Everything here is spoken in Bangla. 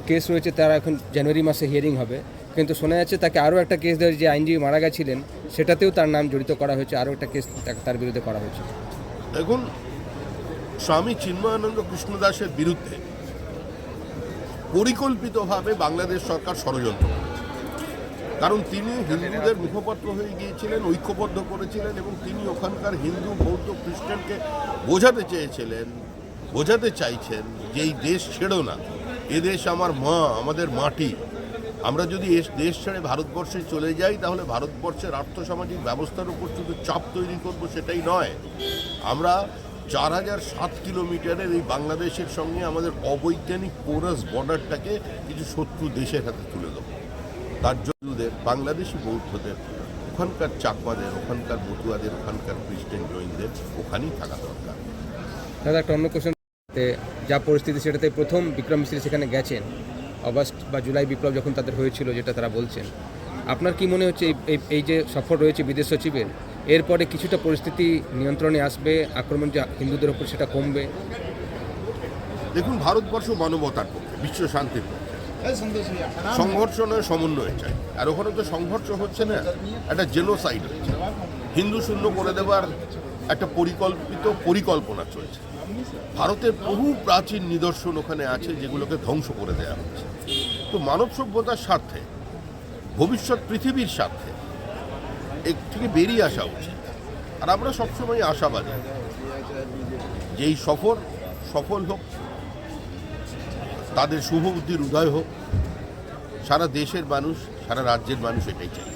কেস রয়েছে, তার এখন জানুয়ারি মাসে হিয়ারিং হবে, কিন্তু শোনা যাচ্ছে তাকে আরও একটা কেস দেওয়া, যে আইনজীবী মারা গেছিলেন সেটাতেও তার নাম জড়িত করা হয়েছে, আরও একটা কেস তার বিরুদ্ধে করা হয়েছে। দেখুন, স্বামী চিন্ময়ানন্দ কৃষ্ণদাসের বিরুদ্ধে পরিকল্পিতভাবে বাংলাদেশ সরকার ষড়যন্ত্র করেছে। কারণ তিনি হিন্দুদের মুখপাত্র হয়ে গিয়েছিলেন, ঐক্যবদ্ধ করেছিলেন, এবং তিনি ওখানকার হিন্দু বৌদ্ধ খ্রিস্টানকে বোঝাতে চাইছেন যে এই দেশ ছেড়ো না, এ দেশ আমার মা, আমাদের মাটি। আমরা যদি দেশ ছেড়ে ভারতবর্ষে চলে যাই তাহলে ভারতবর্ষের আর্থসামাজিক ব্যবস্থার উপর শুধু চাপ তৈরি করব সেটাই নয়, আমরা 4007 কিলোমিটারের এই বাংলাদেশের সঙ্গে আমাদের অবৈজ্ঞানিক পোরাস বর্ডারটাকে কিছু শত্রু দেশের হাতে তুলে দেবো। তার জন্য বাংলাদেশি বৌদ্ধদের, ওখানকার চাকমাদের, ওখানকার মতুয়াদের, ওখানকার খ্রিস্টান জৈনদের ওখানেই থাকা দরকার। দাদা, একটা অন্য কোশ্চেন, যা পরিস্থিতি সেটাতে প্রথম বিক্রম মিস্ত্রি সেখানে গেছেন, অগস্ট বা জুলাই বিপ্লব যখন তাদের হয়েছিল, যেটা তারা বলছেন, আপনার কি মনে হচ্ছে এই যে সফর রয়েছে বিদেশ সচিবের, এরপরে কিছুটা পরিস্থিতি নিয়ন্ত্রণে আসবে, আক্রমণ যে হিন্দুদের ওপর সেটা কমবে? দেখুন, ভারতবর্ষ মানবতার পক্ষে, বিশ্ব শান্তির পক্ষে, সংঘর্ষ নয় সমন্বয় চাই। আর ওখানে তো সংঘর্ষ হচ্ছে না, একটা জেনোসাইড হচ্ছে, হিন্দু শূন্য করে দেওয়ার একটা পরিকল্পনা চলছে। ভারতের বহু প্রাচীন নিদর্শন ওখানে আছে যেগুলোকে ধ্বংস করে দেওয়া হচ্ছে। তো মানব সভ্যতার স্বার্থে, ভবিষ্যৎ পৃথিবীর স্বার্থে এর থেকে বেরিয়ে আসা উচিত। আর আমরা সবসময় আশাবাদী যে এই সফল হোক, তাদের শুভ বুদ্ধির উদয় হোক, সারা দেশের মানুষ, সারা রাজ্যের মানুষ এটাই চাই।